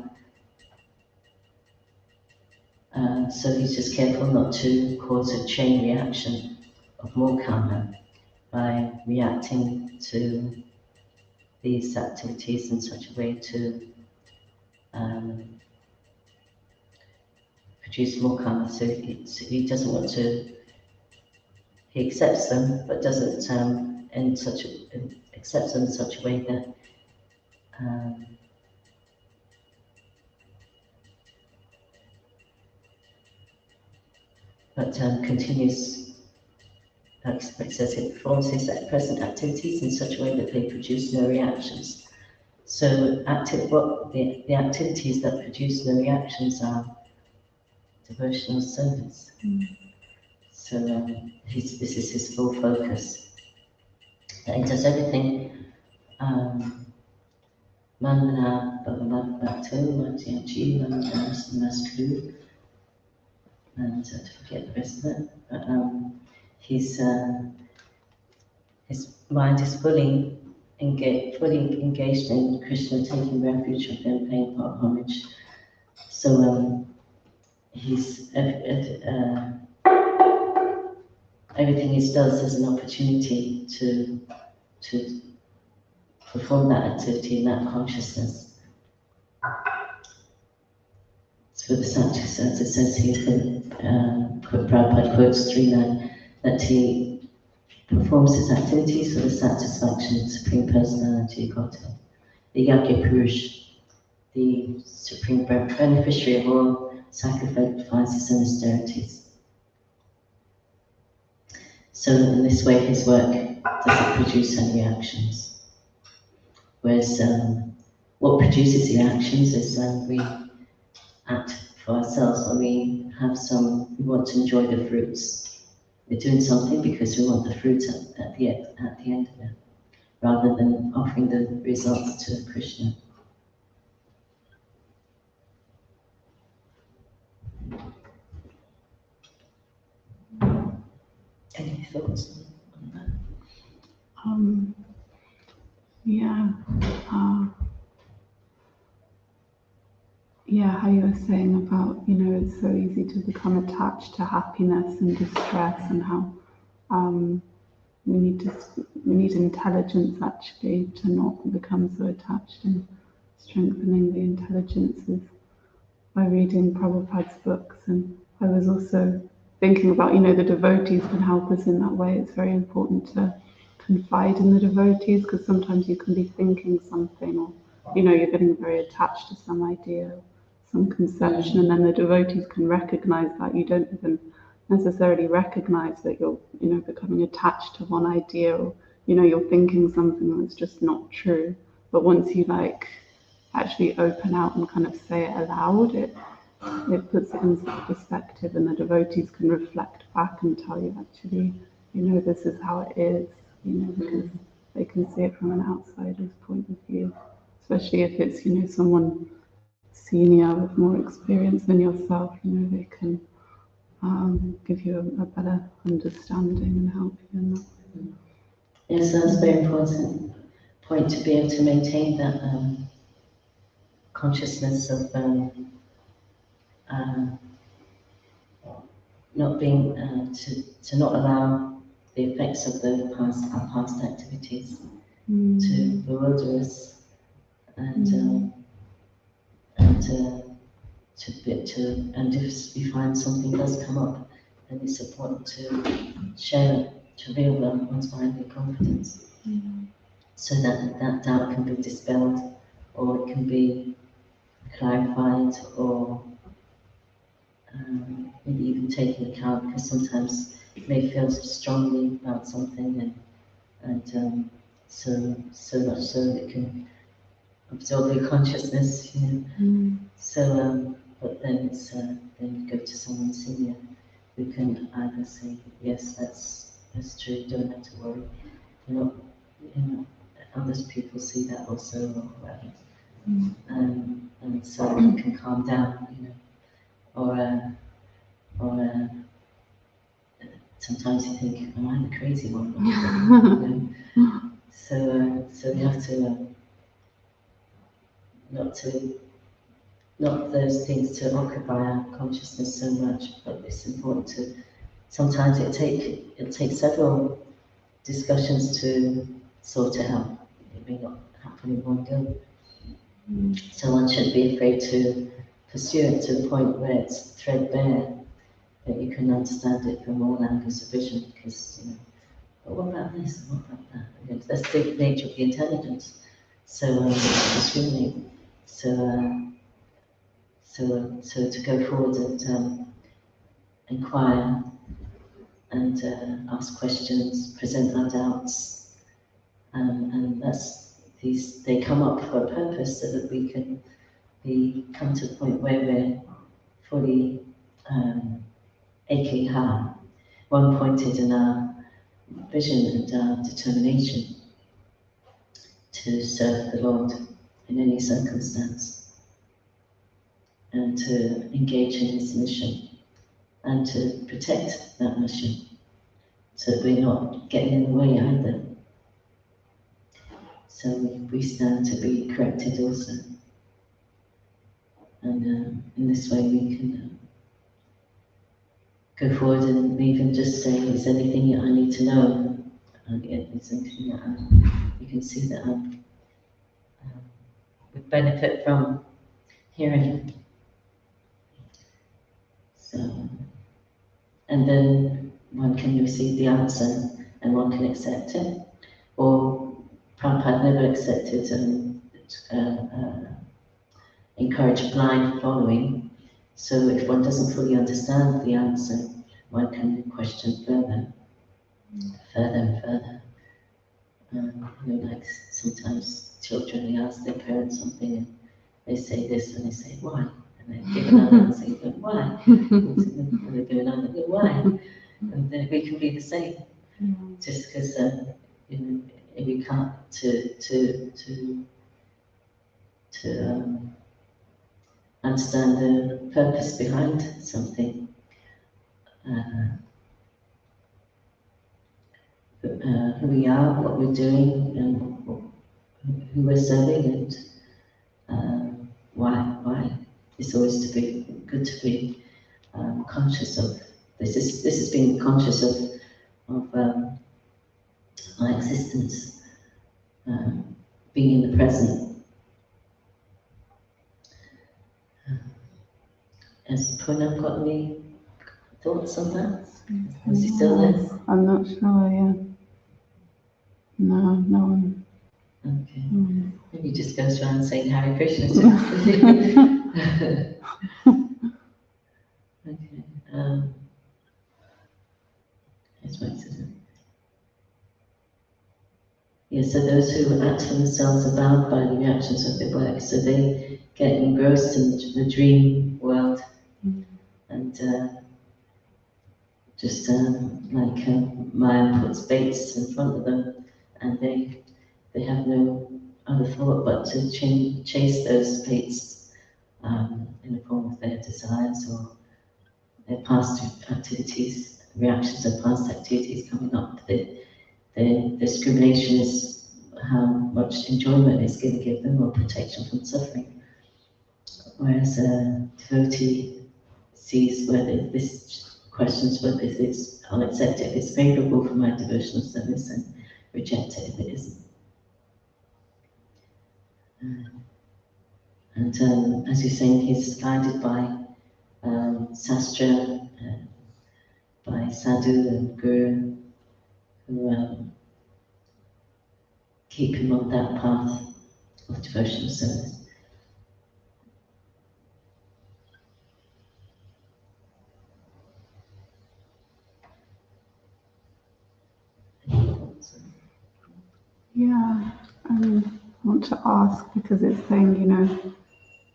So he's just careful not to cause a chain reaction of more karma by reacting to these activities in such a way to produce more karma. So he doesn't want to. He accepts them, but doesn't accepts them in such a way that continues. It says it performs his present activities in such a way that they produce no reactions. So the activities that produce no reactions are devotional service. So this is his full focus. He does everything. Manmana Bhagavat Bhakto Matyachi Maskru, and to forget the rest of it. But his mind is fully engaged in Krishna, taking refuge of him, paying part homage. So he's everything he does is an opportunity to perform that activity in that consciousness. So the Sattva, as it says here, Prabhupada quotes Srimad, that he performs his activities for the satisfaction of the Supreme Personality of Godhead, the Yajna Purush, the Supreme Beneficiary of all sacrifices and austerities. So in this way his work doesn't produce any reactions. Whereas what produces the actions is we act for ourselves when we want to enjoy the fruits. We're doing something because we want the fruit at the end of it, rather than offering the results to Krishna. Any thoughts on that? Yeah. Yeah, how you were saying about, it's so easy to become attached to happiness and distress, and how we need intelligence actually to not become so attached, and strengthening the intelligence is by reading Prabhupada's books. And I was also thinking about, the devotees can help us in that way. It's very important to confide in the devotees, because sometimes you can be thinking something, or you're getting very attached to some idea, some conception, and then the devotees can recognize that. You don't even necessarily recognize that you're becoming attached to one idea, or you're thinking something that's just not true. But once you actually open out and kind of say it aloud, it puts it into perspective, and the devotees can reflect back and tell you, actually, this is how it is, because they can see it from an outsider's point of view, especially if it's, someone senior with more experience than yourself. They can give you a better understanding and help you in that way. Yes, that's a very important point, to be able to maintain that consciousness of not being to not allow the effects of our past activities to bewilder us, and if we find something does come up, then it's important to share it, to reveal one's mind with confidence, so that doubt can be dispelled, or it can be clarified, or maybe even taken account, because sometimes you may feel strongly about something, and so much so that it can absorb your consciousness, So, but then then you go to someone senior who can either say, yes, that's true, you don't have to worry. Others people see that also, or whatever. And so you can calm down, or sometimes you think, am I the crazy one? So you have to not those things to occupy our consciousness so much, but it's important to. Sometimes it'll take several discussions to sort it out. It may not happen in one go. So one shouldn't be afraid to pursue it to the point where it's threadbare, that you can understand it from all angles of vision, because, but what about this and what about that? That's the nature of the intelligence. So discriminate. So to go forward and inquire and ask questions, present our doubts, and they come up for a purpose, so that we can come to the point where we're fully ekha, one-pointed in our vision and our determination to serve the Lord in any circumstance, and to engage in His mission, and to protect that mission, so that we're not getting in the way either. So we stand to be corrected also. And in this way we can go forward and even just say, is there anything that I need to know? Is there anything that you can see that I would benefit from hearing? So, and then one can receive the answer and one can accept it. Or Prabhupada never accepted and encouraged blind following. So if one doesn't fully understand the answer, one can question further and further. Like sometimes children, they ask their parents something and they say this and they say, why? And they give another answer and go, why? And they do another, go, why? And then we can be the same, just because we can't to understand the purpose behind something. Who we are, what we're doing, and who we're serving, and why. It's always good to be conscious of this. This is being conscious of my existence, being in the present. Has Punam got any thoughts on that? Is he still there? I'm not sure, yeah. No one. Okay. Maybe he just goes around saying Hare Krishna to Okay. That's what it says. Yeah, so those who act for themselves are bound by the reactions of their work, so they get engrossed in the dream world, and just like Maya puts baits in front of them, and they have no other thought but to chase those baits in the form of their desires or their past activities, reactions of past activities coming up. The discrimination is how much enjoyment it's going to give them or protection from suffering. Whereas a devotee sees whether this questions whether it's, I'll accept it if it's favourable for my devotional service and reject it if it isn't. And as you're saying, he's guided by Sastra, by Sadhu and Guru, who keep him on that path of devotional service. Yeah, I want to ask because it's saying,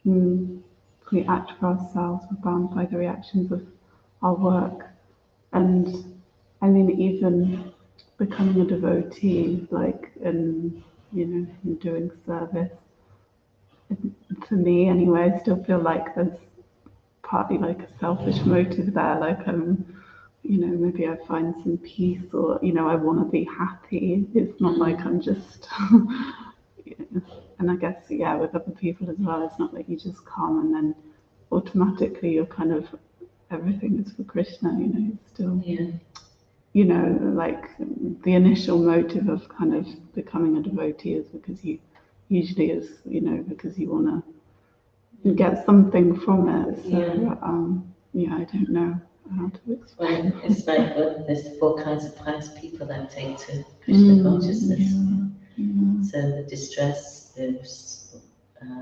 if we act for ourselves, we're bound by the reactions of our work. And I mean, even becoming a devotee, like, in doing service, for me anyway, I still feel like there's partly like a selfish motive there, like, maybe I find some peace or, I want to be happy. It's not like I'm just, and I guess, yeah, with other people as well, it's not like you just come and then automatically you're kind of, everything is for Krishna, it's still, like the initial motive of kind of becoming a devotee is because you, usually is, because you want to get something from it. So, I don't know how to explain. Well, it's like there's 4 kinds of pious people that take to Krishna consciousness. So the distress, the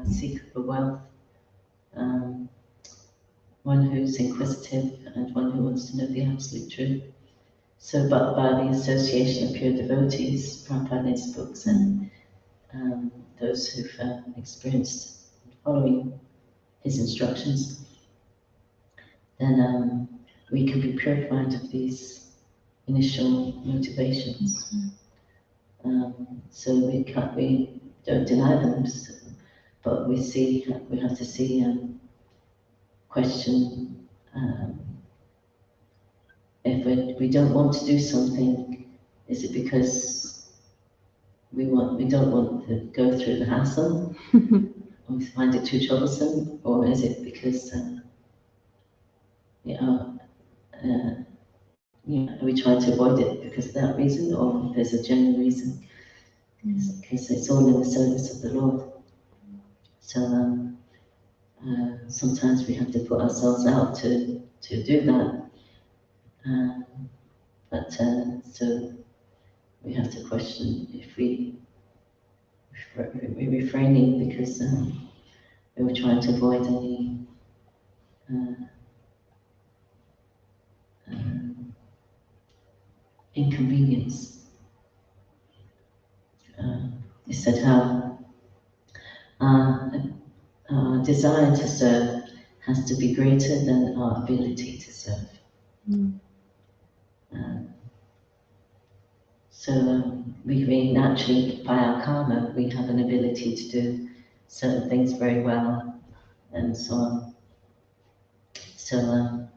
seeker for wealth, one who's inquisitive, and one who wants to know the absolute truth. So, but by the association of pure devotees, Prabhupada in his books, and those who've experienced following his instructions, then we can be purified of these initial motivations. So we don't deny them, but we have to see, question, if we don't want to do something, is it because we don't want to go through the hassle, or we find it too troublesome, or is it because we try to avoid it because of that reason, or there's a genuine reason? Because it's all in the service of the Lord. So sometimes we have to put ourselves out to do that. But so we have to question if we're refraining because we were trying to avoid any inconvenience. he said how our desire to serve has to be greater than our ability to serve. So we naturally, by our karma, we have an ability to do certain things very well, and so on. So,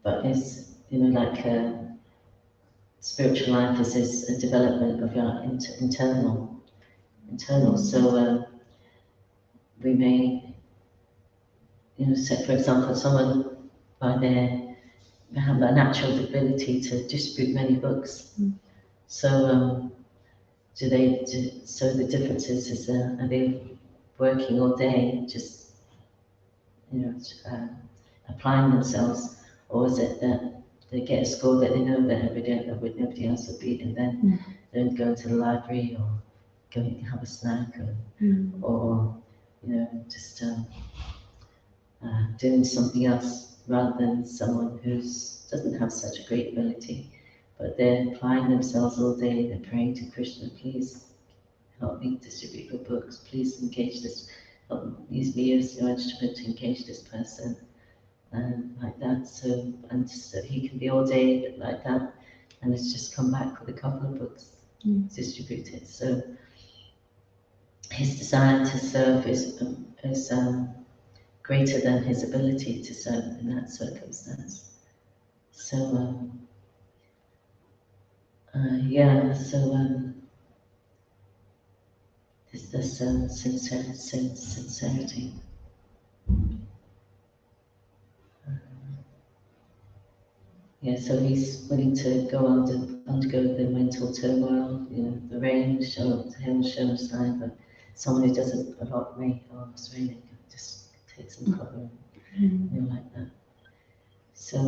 but it's, like spiritual life is a development of your internal. So we may, say for example, someone they have a natural ability to distribute many books. So so the difference is are they working all day, just applying themselves, or is it that they get a score that they know that nobody else will beat, and then go to the library or go and have a snack, or just doing something else rather than someone who doesn't have such a great ability, but they're applying themselves all day. They're praying to Krishna, please help me distribute your books. Please engage this. Use me as your instrument to engage this person, and like that. So he can be all day like that, and it's just come back with a couple of books distributed. So his desire to serve is greater than his ability to serve in that circumstance. So there's this sincerity. So he's willing to undergo the mental turmoil, the rain, the hail, show sign, but someone who does it a lot may, it's raining, just take some cover, like that. So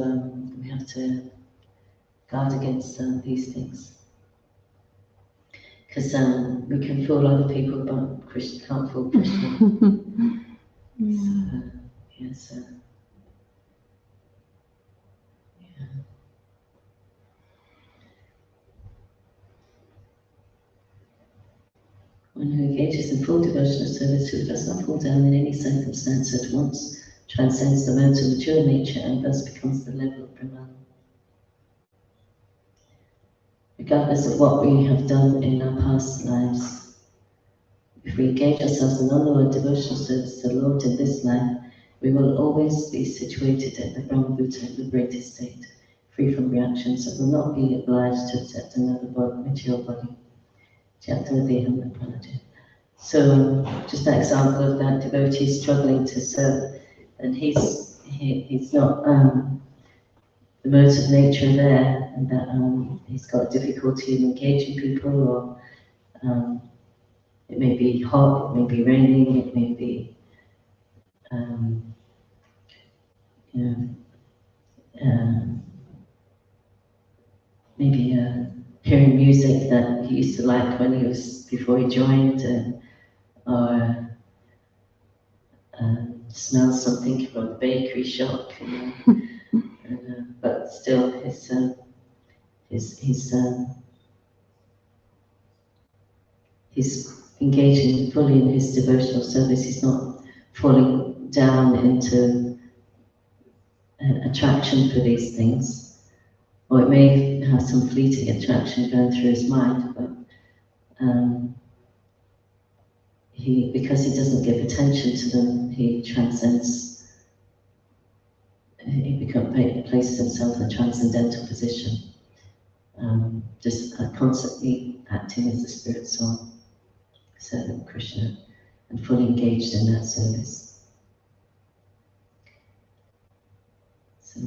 we have to guard against these things. Because we can fool other people, but Krishna can't fool Krishna. One who engages in full devotional service, who does not fall down in any circumstance at once, transcends the modes of mature nature and thus becomes the level of Brahman. Regardless of what we have done in our past lives, if we engage ourselves in unalloyed devotional service to the Lord in this life, we will always be situated at the Brahmabhuta liberated state, free from reactions, and will not be obliged to accept another material body. So, just an example of that devotee struggling to serve, and he's not the modes of nature there, and that he's got difficulty in engaging people, or it may be hot, it may be raining, it may be maybe hearing music that he used to like before he joined, or smell something from the bakery shop, but still he's engaging fully in his devotional service. He's not falling down into attraction for these things, or it may have some fleeting attraction going through his mind, but because he doesn't give attention to them, he transcends. He places himself in a transcendental position, just constantly acting as the spirit soul, servant Krishna, and fully engaged in that service. So,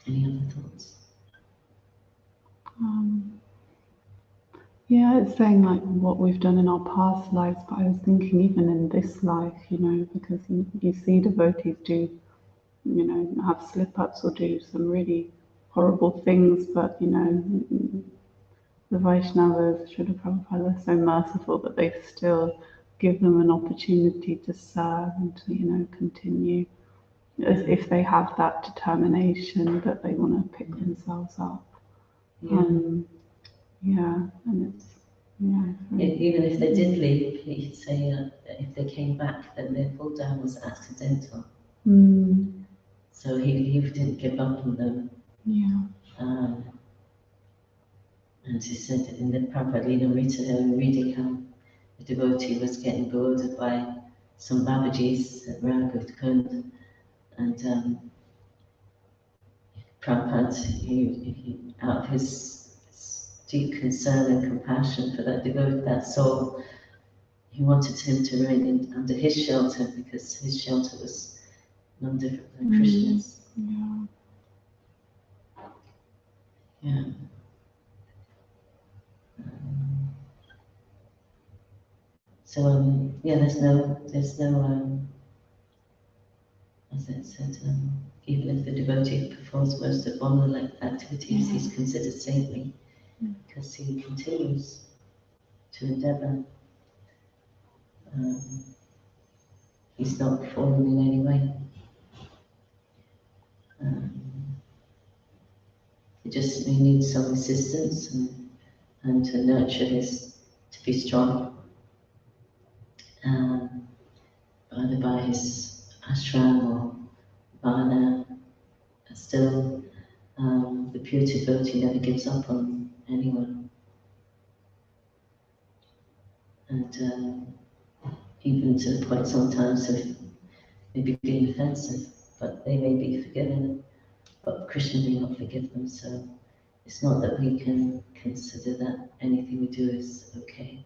any other thoughts? It's saying like what we've done in our past lives, but I was thinking even in this life, because you see devotees do, have slip-ups or do some really horrible things, but, the Vaishnavas, Srila Prabhupada, are so merciful that they still give them an opportunity to serve and to, continue, if they have that determination that they want to pick themselves up. And it's Even if they did leave, he'd say that if they came back, then their fall down was accidental. So he didn't give up on them. And he said in the Prabhupada reading how the devotee was getting bewildered by some Babajis at Raghuv Kund, and Prabhupada, he, out of his deep concern and compassion for that devotee, that soul, he wanted him to remain under his shelter because his shelter was none different than Krishna's. Yeah. So there's no, as it said, even if the devotee performs most of Brahmana activities, he's considered saintly because he continues to endeavour. He's not fallen in any way. He needs some assistance and to nurture to be strong. Either by his ashram or bhana, still the pure devotee never gives up on anyone. And even to the point sometimes of maybe being offensive, but they may be forgiven, but Krishna may not forgive them, so it's not that we can consider that anything we do is okay.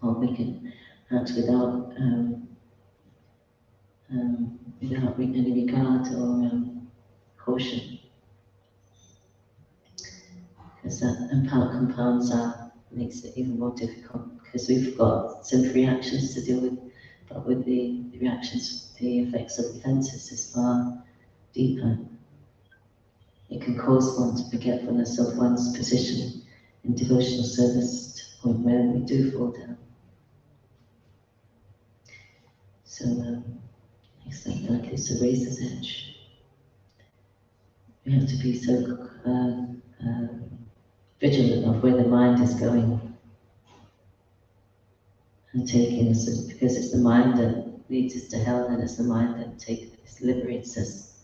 Or we can act without any regard or caution. Because that compounds makes it even more difficult, because we've got some reactions to deal with, but with the reactions, the effects of offences is far deeper. It can cause one's forgetfulness of one's position in devotional service to the point where we do fall down. So it's like it's a razor's edge. We have to be so vigilant of where the mind is going and taking us, because it's the mind that leads us to hell, and it's the mind that liberates us.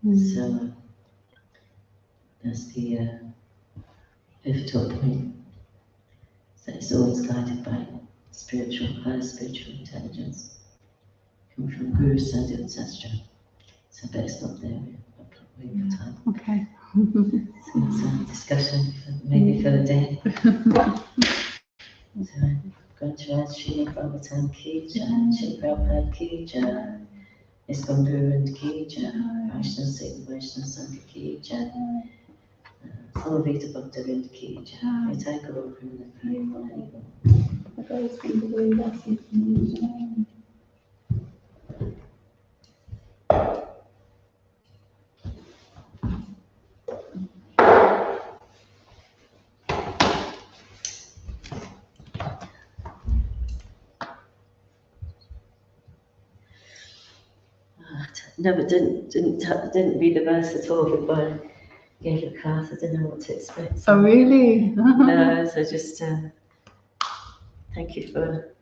So that's the pivotal point. So it's always guided by higher spiritual intelligence, coming from Guru Sadhu and Sastra. So I better stop there. We're waiting for time. Okay. So it's a discussion maybe for the day. So Grantaraj Srimad Bhagavatam ki jai, Srila Prabhupada ki jai, ISKCON Guru and ki jai, Vaishnava Sangha Vaishnava Sangha ki jai, Samavita Bhakta Vrinda ki jai, Nitai Gaur Premanandi Haribo. Didn't read the verse at all before I gave the class. I didn't know what to expect. So. Oh, really? No, so just thank you for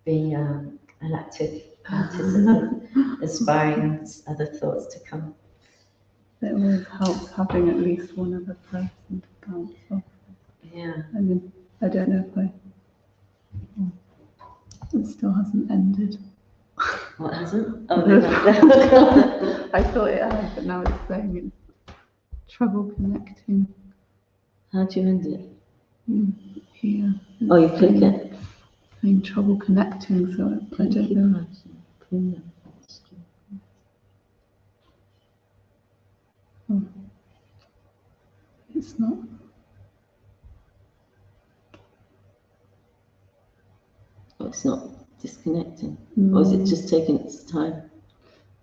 being an active participant, inspiring other thoughts to come. It always helps having at least one other person to bounce off. Yeah. I mean, I don't know if it still hasn't ended. What hasn't? Oh, no. I thought it had, but now it's saying it's trouble connecting. How do you end it? Here. Oh, you click it? Saying trouble connecting, so I don't know. Oh. It's not. Oh, it's not disconnecting. Or is it just taking its time?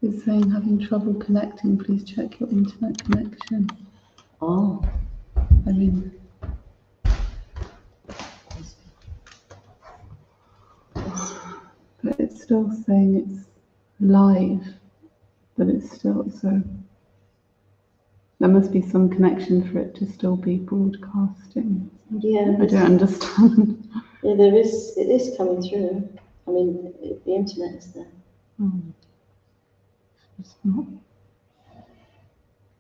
It's saying having trouble connecting, please check your internet connection. Oh. I mean, but it's still saying it's live, but it's still so. there must be some connection for it to still be broadcasting. Yeah, I don't understand. yeah, there is. It is coming through. I mean, the internet is there. It's not